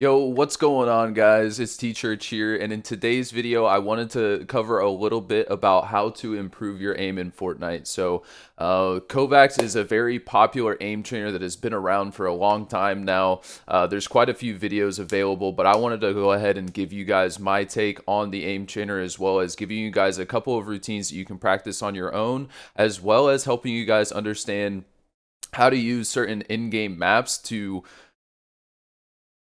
Yo, what's going on, guys? It's T-Church here, and in today's video, I wanted to cover a little bit about how to improve your aim in Fortnite. Kovaaks is a very popular aim trainer that has been around for a long time now. There's quite a few videos available, but I wanted to go ahead and give you guys my take on the aim trainer, as well as giving you guys a couple of routines that you can practice on your own, as well as helping you guys understand how to use certain in-game maps to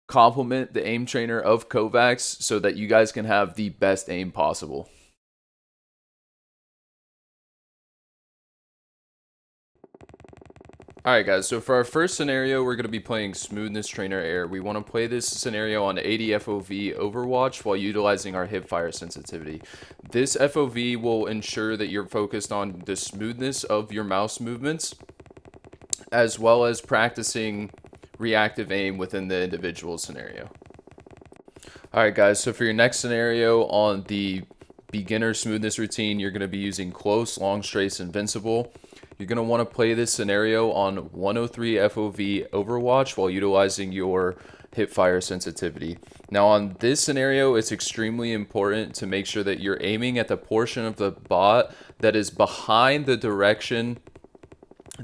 complement the aim trainer of Kovaaks so that you guys can have the best aim possible. Alright guys, so for our first scenario, we're going to be playing Smoothness Trainer Air. We want to play this scenario on 80 FOV Overwatch while utilizing our hipfire sensitivity. This FOV will ensure that you're focused on the smoothness of your mouse movements, as well as practicing reactive aim within the individual scenario. Alright guys, so for your next scenario on the beginner smoothness routine, you're going to be using close, long strays, invincible. You're going to want to play this scenario on 103 FOV Overwatch while utilizing your hipfire sensitivity. Now on this scenario, it's extremely important to make sure that you're aiming at the portion of the bot that is behind the direction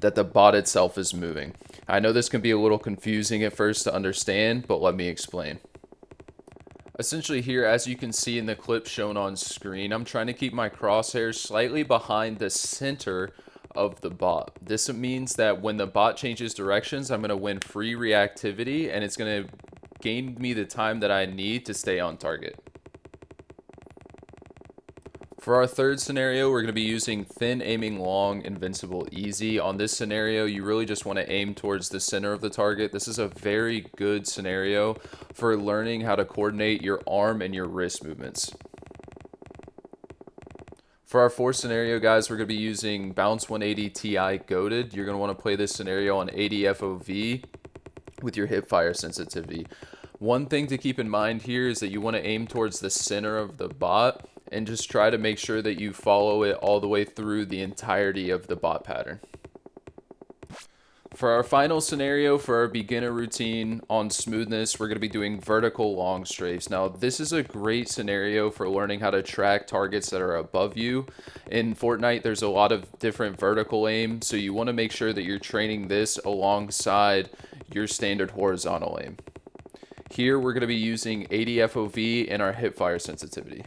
that the bot itself is moving. I know this can be a little confusing at first to understand, but let me explain. Essentially here, as you can see in the clip shown on screen, I'm trying to keep my crosshairs slightly behind the center of the bot. This means that when the bot changes directions, I'm going to win free reactivity, and it's going to gain me the time that I need to stay on target. For our third scenario, we're going to be using thin aiming long, invincible easy. On this scenario, you really just want to aim towards the center of the target. This is a very good scenario for learning how to coordinate your arm and your wrist movements. For our fourth scenario, guys, we're going to be using Bounce 180 Ti Goated. You're going to want to play this scenario on 80 FOV with your hipfire sensitivity. One thing to keep in mind here is that you want to aim towards the center of the bot and just try to make sure that you follow it all the way through the entirety of the bot pattern. For our final scenario, for our beginner routine on smoothness, we're going to be doing vertical long strafes. Now, this is a great scenario for learning how to track targets that are above you. In Fortnite, there's a lot of different vertical aim, so you want to make sure that you're training this alongside your standard horizontal aim. Here, we're going to be using 80 FOV and our hipfire sensitivity.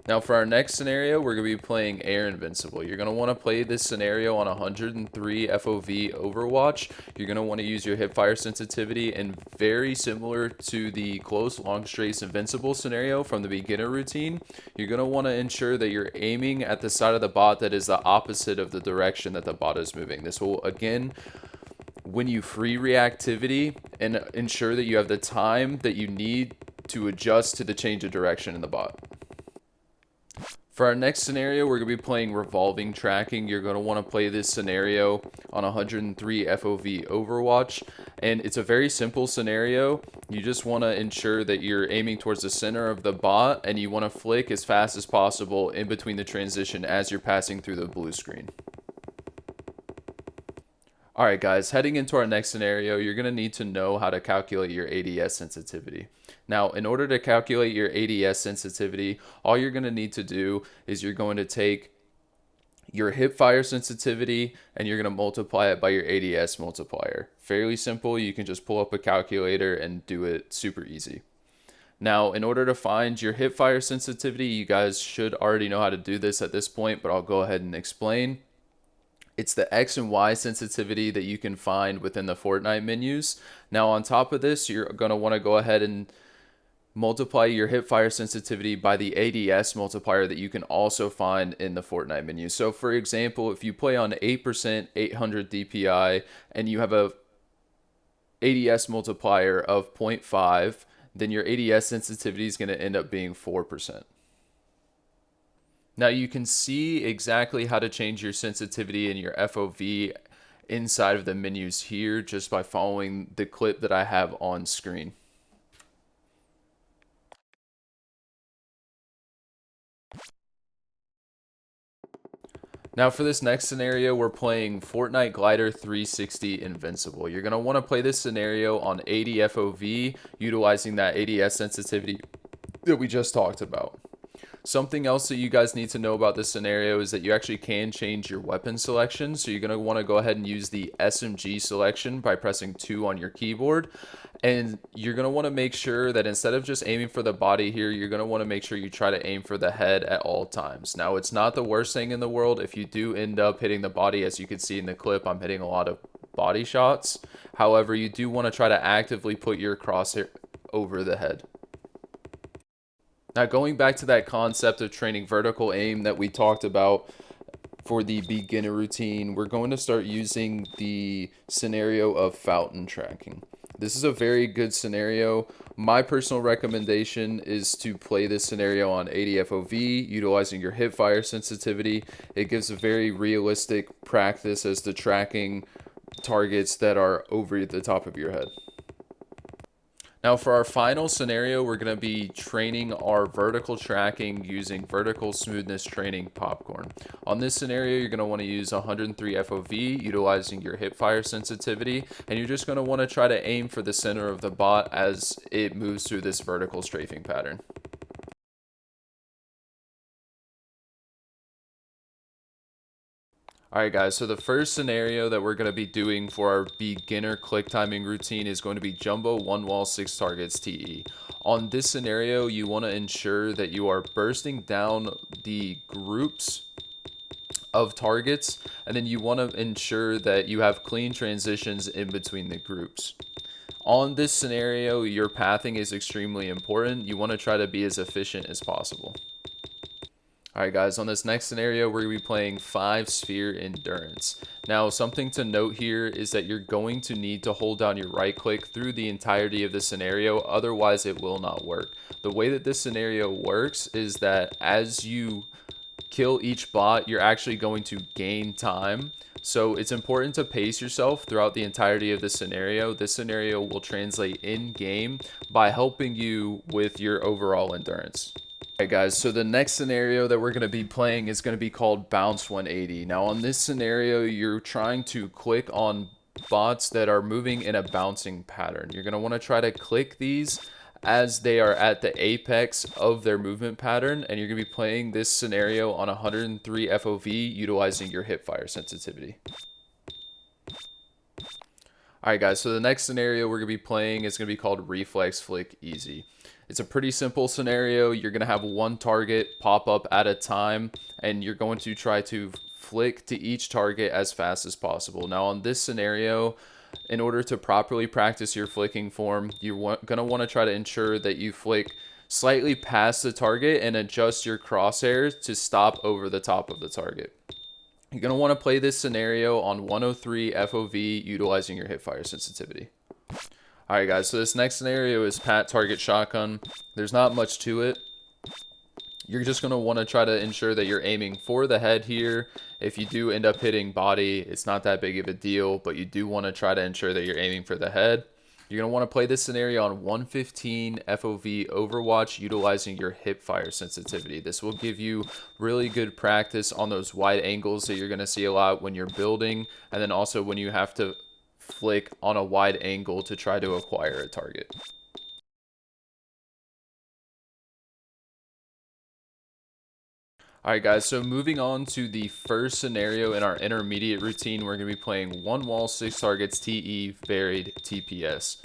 Now for our next scenario, we're going to be playing Air Invincible. You're going to want to play this scenario on 103 FOV Overwatch. You're going to want to use your hipfire sensitivity, and very similar to the close long strays invincible scenario from the beginner routine, you're going to want to ensure that you're aiming at the side of the bot that is the opposite of the direction that the bot is moving. This will again win you free reactivity and ensure that you have the time that you need to adjust to the change of direction in the bot. For our next scenario, we're going to be playing revolving tracking. You're going to want to play this scenario on 103 FOV Overwatch, and it's a very simple scenario. You just want to ensure that you're aiming towards the center of the bot, and you want to flick as fast as possible in between the transition as you're passing through the blue screen. Alright guys, heading into our next scenario, you're going to need to know how to calculate your ADS sensitivity. Now, in order to calculate your ADS sensitivity, all you're going to need to do is you're going to take your hipfire sensitivity and you're going to multiply it by your ADS multiplier. Fairly simple, you can just pull up a calculator and do it super easy. Now, in order to find your hipfire sensitivity, you guys should already know how to do this at this point, but I'll go ahead and explain. It's the X and Y sensitivity that you can find within the Fortnite menus. Now on top of this, you're going to want to go ahead and multiply your hipfire sensitivity by the ADS multiplier that you can also find in the Fortnite menu. So for example, if you play on 8%, 800 DPI, and you have a ADS multiplier of 0.5, then your ADS sensitivity is going to end up being 4%. Now you can see exactly how to change your sensitivity and your FOV inside of the menus here just by following the clip that I have on screen. Now for this next scenario, we're playing Fortnite Glider 360 Invincible. You're going to want to play this scenario on 80 FOV, utilizing that ADS sensitivity that we just talked about. Something else that you guys need to know about this scenario is that you actually can change your weapon selection. So you're going to want to go ahead and use the SMG selection by pressing 2 on your keyboard. And you're going to want to make sure that instead of just aiming for the body here, you're going to want to make sure you try to aim for the head at all times. Now, it's not the worst thing in the world if you do end up hitting the body. As you can see in the clip, I'm hitting a lot of body shots. However, you do want to try to actively put your crosshair over the head. Now, going back to that concept of training vertical aim that we talked about for the beginner routine, we're going to start using the scenario of fountain tracking. This is a very good scenario. My personal recommendation is to play this scenario on 80 FOV, utilizing your hip fire sensitivity. It gives a very realistic practice as to tracking targets that are over the top of your head. Now for our final scenario, we're going to be training our vertical tracking using vertical smoothness training popcorn. On this scenario, you're going to want to use 103 FOV, utilizing your hip fire sensitivity, and you're just going to want to try to aim for the center of the bot as it moves through this vertical strafing pattern. Alright guys, so the first scenario that we're going to be doing for our beginner click timing routine is going to be Jumbo 1 wall 6 targets TE. On this scenario, you want to ensure that you are bursting down the groups of targets, and then you want to ensure that you have clean transitions in between the groups. On this scenario, your pathing is extremely important. You want to try to be as efficient as possible. Alright guys, on this next scenario, we're going to be playing 5 sphere endurance. Now, something to note here is that you're going to need to hold down your right click through the entirety of the scenario, otherwise it will not work. The way that this scenario works is that as you kill each bot, you're actually going to gain time. So it's important to pace yourself throughout the entirety of the scenario. This scenario will translate in game by helping you with your overall endurance. Alright guys, so the next scenario that we're going to be playing is going to be called Bounce 180. Now on this scenario, you're trying to click on bots that are moving in a bouncing pattern. You're going to want to try to click these as they are at the apex of their movement pattern, and you're going to be playing this scenario on 103 FOV utilizing your hip fire sensitivity. Alright guys, so the next scenario we're going to be playing is going to be called Reflex Flick Easy. It's a pretty simple scenario. You're going to have one target pop up at a time, and you're going to try to flick to each target as fast as possible. Now on this scenario, in order to properly practice your flicking form, you're going to want to try to ensure that you flick slightly past the target and adjust your crosshairs to stop over the top of the target. You're going to want to play this scenario on 103 FOV utilizing your hip fire sensitivity. Alright guys, so this next scenario is Pat Target Shotgun. There's not much to it. You're just going to want to try to ensure that you're aiming for the head here. If you do end up hitting body, it's not that big of a deal, but you do want to try to ensure that you're aiming for the head. You're going to want to play this scenario on 115 FOV Overwatch utilizing your hip fire sensitivity. This will give you really good practice on those wide angles that you're going to see a lot when you're building, and then also when you have to flick on a wide angle to try to acquire a target. Alright guys, so moving on to the first scenario in our intermediate routine, we're going to be playing 1 wall 6 targets TE varied TPS.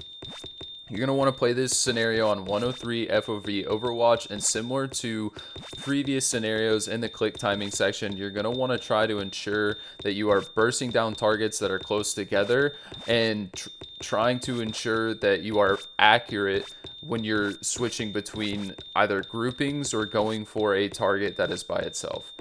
You're going to want to play this scenario on 103 FOV Overwatch, and similar to previous scenarios in the click timing section, you're going to want to try to ensure that you are bursting down targets that are close together and trying to ensure that you are accurate when you're switching between either groupings or going for a target that is by itself.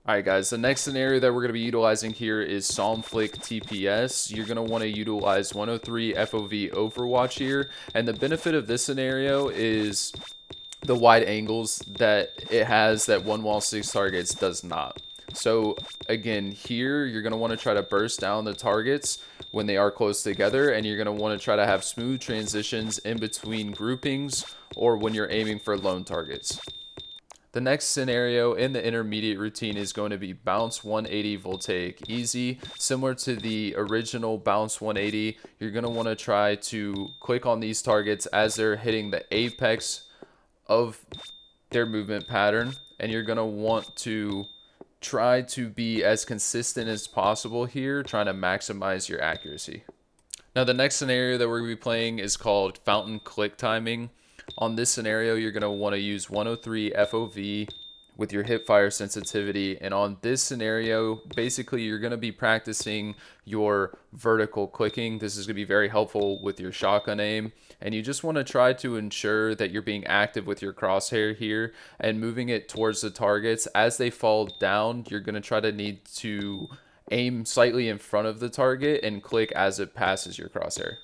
Alright guys, the next scenario that we're going to be utilizing here is Psalm Flick TPS. You're going to want to utilize 103 FOV Overwatch here, and the benefit of this scenario is the wide angles that it has that 1 wall 6 targets does not. So again, here you're going to want to try to burst down the targets when they are close together, and you're going to want to try to have smooth transitions in between groupings or when you're aiming for lone targets. The next scenario in the intermediate routine is going to be bounce 180 voltaic easy. Similar to the original bounce 180, you're going to want to try to click on these targets as they're hitting the apex of their movement pattern, and you're going to want to try to be as consistent as possible here, trying to maximize your accuracy. Now, the next scenario that we're going to be playing is called fountain click timing. On this scenario, you're going to want to use 103 FOV with your hip fire sensitivity. And on this scenario, basically, you're going to be practicing your vertical clicking. This is going to be very helpful with your shotgun aim. And you just want to try to ensure that you're being active with your crosshair here and moving it towards the targets. As they fall down, you're going to try to need to aim slightly in front of the target and click as it passes your crosshair.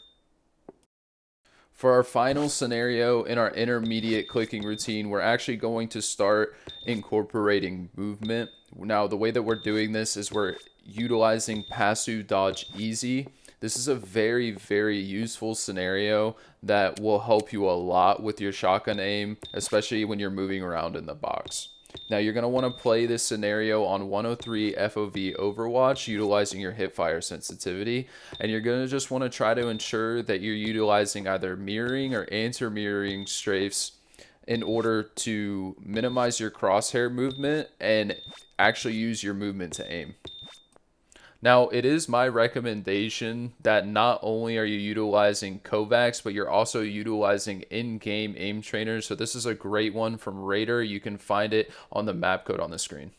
For our final scenario in our intermediate clicking routine, we're actually going to start incorporating movement. Now, the way that we're doing this is we're utilizing passive dodge easy. This is a very, very useful scenario that will help you a lot with your shotgun aim, especially when you're moving around in the box. Now, you're going to want to play this scenario on 103 FOV Overwatch utilizing your hip fire sensitivity, and you're going to just want to try to ensure that you're utilizing either mirroring or anti-mirroring strafes in order to minimize your crosshair movement and actually use your movement to aim. Now, it is my recommendation that not only are you utilizing Kovaaks, but you're also utilizing in-game aim trainers. So this is a great one from Raider. You can find it on the map code on the screen.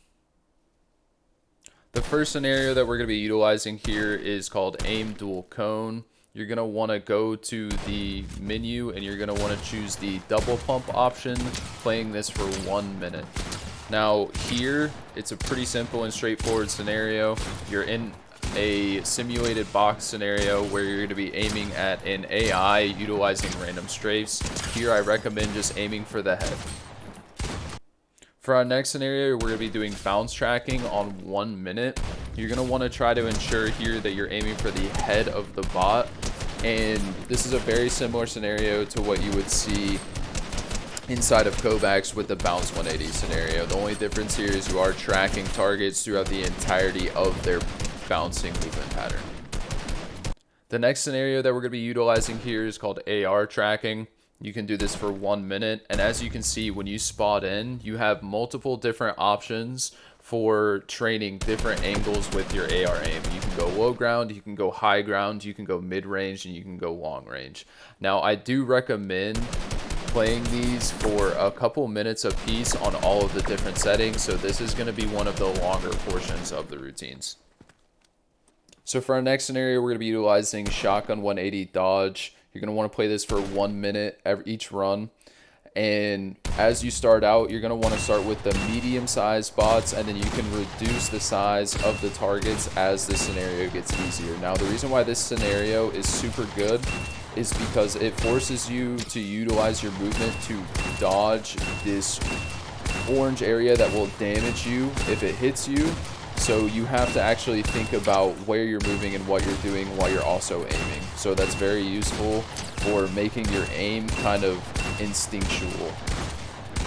The first scenario that we're going to be utilizing here is called aim dual cone. You're going to want to go to the menu and you're going to want to choose the double pump option, playing this for 1 minute. Now here, it's a pretty simple and straightforward scenario. You're in a simulated box scenario where you're going to be aiming at an AI utilizing random strafes. Here I recommend just aiming for the head. For our next scenario, we're going to be doing bounce tracking on 1 minute. You're going to want to try to ensure here that you're aiming for the head of the bot. And this is a very similar scenario to what you would see inside of Kovaaks with the bounce 180 scenario. The only difference here is you are tracking targets throughout the entirety of their bouncing movement pattern. The next scenario that we're going to be utilizing here is called AR tracking. You can do this for 1 minute, and as you can see, when you spot in, you have multiple different options for training different angles with your AR aim. You can go low ground, you can go high ground, you can go mid range, and you can go long range. Now, I do recommend playing these for a couple minutes a piece on all of the different settings, so this is going to be one of the longer portions of the routines. So for our next scenario, we're going to be utilizing shotgun 180 dodge. You're going to want to play this for 1 minute each run, and as you start out, you're going to want to start with the medium-sized bots, and then you can reduce the size of the targets as the scenario gets easier. Now, the reason why this scenario is super good is because it forces you to utilize your movement to dodge this orange area that will damage you if it hits you. So you have to actually think about where you're moving and what you're doing while you're also aiming. So that's very useful for making your aim kind of instinctual,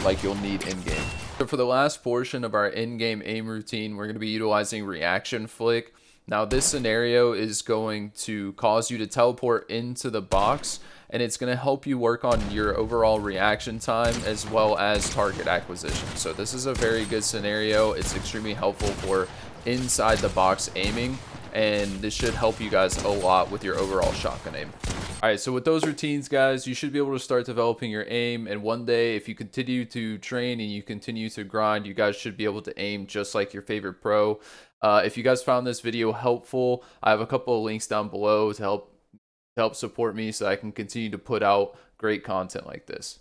like you'll need in-game. So for the last portion of our in-game aim routine, we're going to be utilizing reaction flick. Now, this scenario is going to cause you to teleport into the box, and it's going to help you work on your overall reaction time as well as target acquisition. So this is a very good scenario. It's extremely helpful for inside the box aiming, and this should help you guys a lot with your overall shotgun aim. All right, so with those routines, guys, you should be able to start developing your aim, and one day, if you continue to train and you continue to grind, you guys should be able to aim just like your favorite pro. If you guys found this video helpful, I have a couple of links down below to help support me so I can continue to put out great content like this.